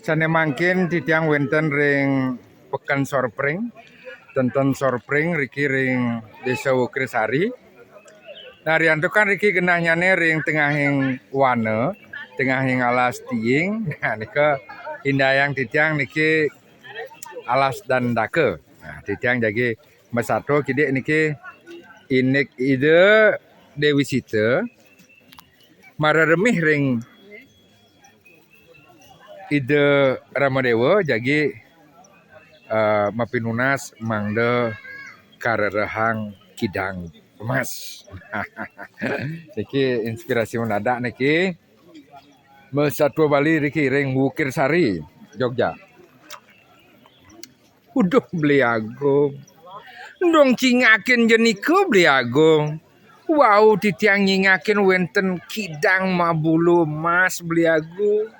Sane mangkin titiang wenten ring Pekan Sorpring, tenten Sorpring riki ring Desa Wukrisari. Nah rianto kan riki genahnyane ring tengahing wane, tengahing alas tiing. Nah nika hindayang titiang niki alas dan dake. Nah titiang jadi mesato kidik niki inik ide Dewi Sita mararemih ring ide Ramadewa jadi mapinunas mangde karerehang kidang emas. Niki inspirasi mendadak niki Mesatwa Bali riki ring Wukirsari Jogja. Udah beli agung. Dong cingakin jeniko beli agung. Wow titiang nyingakin wenten kidang mabulu emas beli agung.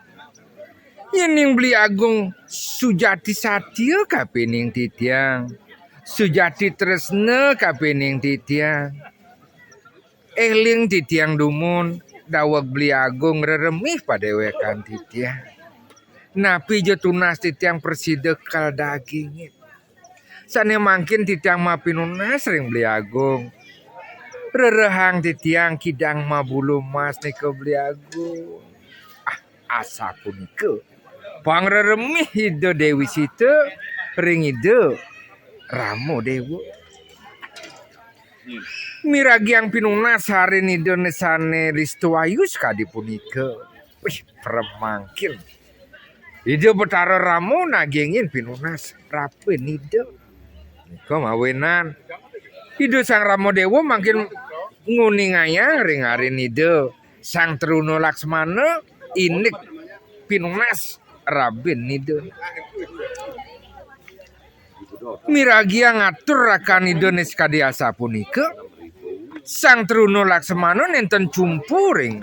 Yening beli agung sujati satya kapening titiang. Sujati tresna kapening titiang. Eling titiang dumun dawag beli agung reremih padewekan titiang. Napi je tunas titiang persidekal dagingit. Sane mangkin titiang mapinunas ring beli agung. Rerehang titiang kidang mabulu mas nika beli agung. Asa punika. Pangreremih ide Dewi Sita ring ide Ramo Dewa. Miragiang pinunas hari ni donesane Ristuayus kadi punika. Wih, peremangkin. Ide betara Ramo nagingin pinunas rapin ide. Nika mawenan. Ide Sang Ramo Dewa makin nguningayang ring hari ide Sang Truno Laksmana inik pinunas rabin ide. Miragia ngatur rakan ide neskadiasa punika. Sang Truno Laksmana nenten cumpuring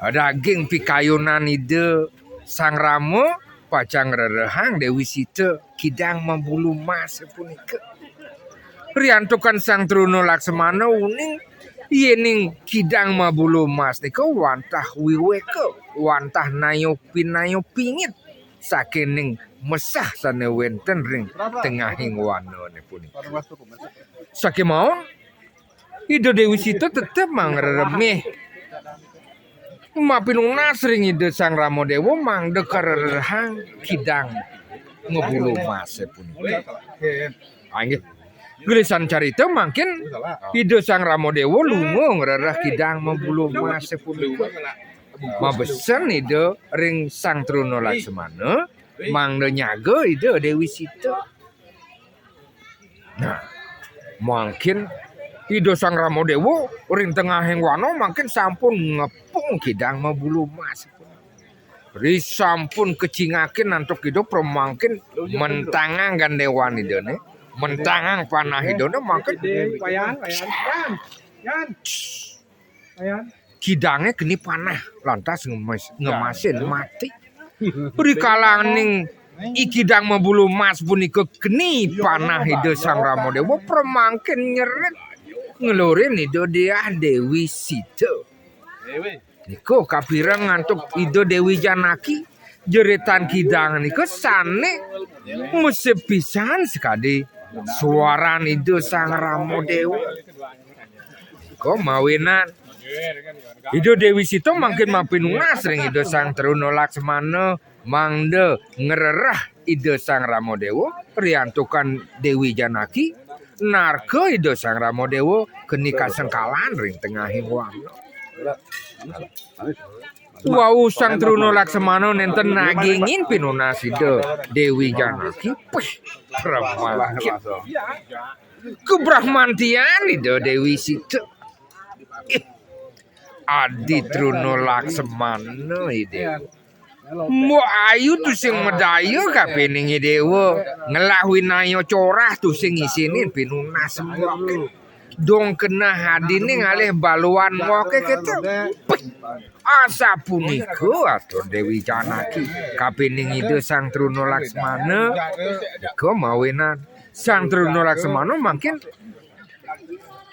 daging pikayunan ide Sang Ramo pacang rerehang Dewi Sita kidang mambulu mas punika. Riantukan Sang Truno Laksmana uning yening kidang mabulu mas nika wantah wiweka wantah nayo pingit sakening mesah sane wenten ring tengahing wana punika. Sakemaon ide Dewi Sita tetep mangremeh. Mapinunas ring ide Sang Ramo Dewa mangde karerehang kidang ngebulu mas punika. Anggih Gelisan carita mungkin ide Sang Ramo Dewa lungo ngerereh kidang membulu mas punika. Mabesen ide ring Sang Truno Laksmana mangde nyaga ide Dewi Sita. Nah, mungkin ide Sang Ramo Dewa ring tengahing wana mungkin sampun ngepung kidang membulu mas. Ri sampun kecingakin antuk ide premangkin mentangang gandewan ide ne. Mentangang panah hidona mangken kidangnya kini panah lantas ngemasin mati. Beri kalaning ikidang mabulu mas punika keni panah ide Sang Ramo Dewa premangken nyeret ngelurin ide dia Dewi Sita. Niko kapireng ngantuk ide Dewi Janaki jeretan kidang niko sane mesti pisan sekali. Suara ide Sang Ramo Dewa. Kok mawinan. Ide Dewi Sita makin mapinunas ring ide Sang Truno Laksmana mangde ngererah ide Sang Ramo Dewa riantukan Dewi Janaki narke ide Sang Ramo Dewa kenika sengkalan ring tengahing wana. Wow Sang Truno Laksmana nenten nagingin pinunas ide Dewi Janaki. Premangkin kebrahmantian ide Dewi Sita. Adi Truno Laksmana ide. Mo ayu tu sing medayo kapening dewa ngelahwin ayo corah tu sing isinin pinunas semua. Dong kena hadine ngalih baluan moke ketu. Asa punika atau Dewi Janaki kapening ide Sang Truno Laksmana ke mawenan Sang Truno Laksmana makin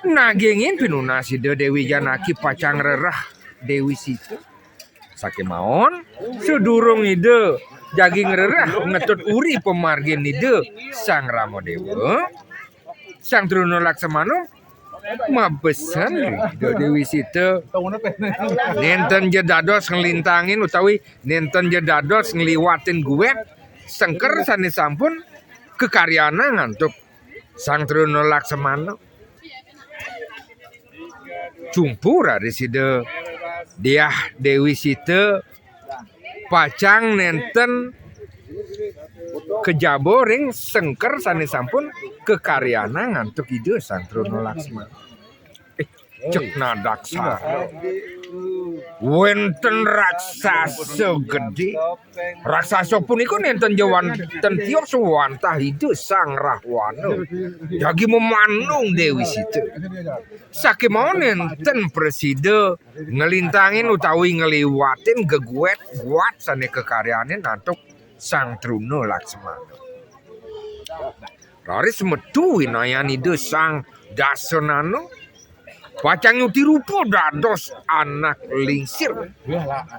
nagingin pinunas ide Dewi Janaki pacang rerah Dewi Sita. Sakemaon sedurung ide jagi ngererah ngetut uri pemargin ide Sang Ramadewa Sang Truno Laksamana mabesan Dewi Sita nenten jedados ngelintangin utawi nenten jedados ngeliwatin gue sengker sanes sampun kekaryana ngantuk Sang Truno Laksamana cumpur dari sida dia Dewi Sita pacang nenten kejaboring sengker sanes sampun kekaryana ngantuk ide Sang Truno Laksmana cek nadaksa wenten raksasa gede raksasa punika nenten jawan tentio suwantah ide Sang Rahwana jagi memanung Dewi Sita sakemau nenten presida ngelintangin utawi ngeliwatin geguet buat sane kekaryane nantuk Sang Truno Laksmana raris metu winayan ide Sang Dasanana pacang nyuti rupa dados anak lingsir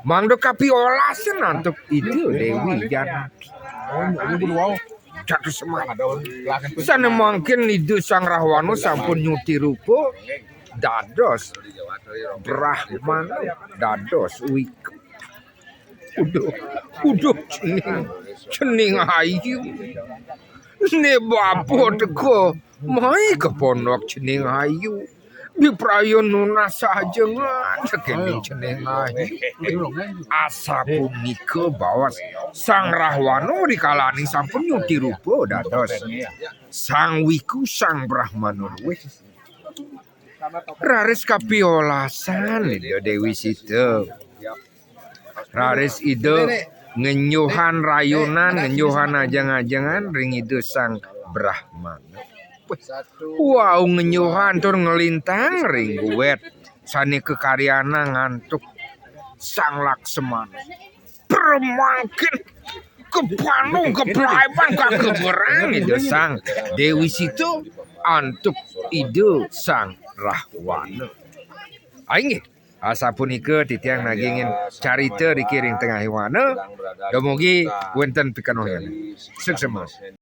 mangdo kapiolasen nantuk itu Dewi Janaki jatuh semangat sana mungkin ide Sang Rahwana sampun nyuti rupa dados Brahmana dados Wika udah cening ayu ne bapo teko mai ke pondok cening ayu Biprayon nuna saja ngan sekening ceneng ayu asa punika bawas Sang Rahwana dikalani sampun nyuti rupa dados Sang Wiku Sang Brahmana raris kapiolasan ide Dewi Sita raris ide ngenyuhan rayunan ngenyuhan ajang-ajangan ring ide Sang Brahmana wow ngenyuhan tur ngelintang ring guet sani kekaryana ngantuk Sang Laksmana permangkin kepanung keplaiban kakeberang ide Sang Dewi Sita antuk ide Sang Rahwana aing asa punika titiang nagingin carita dikiring tengah hewana dumugi wonten pikanohyan sukses.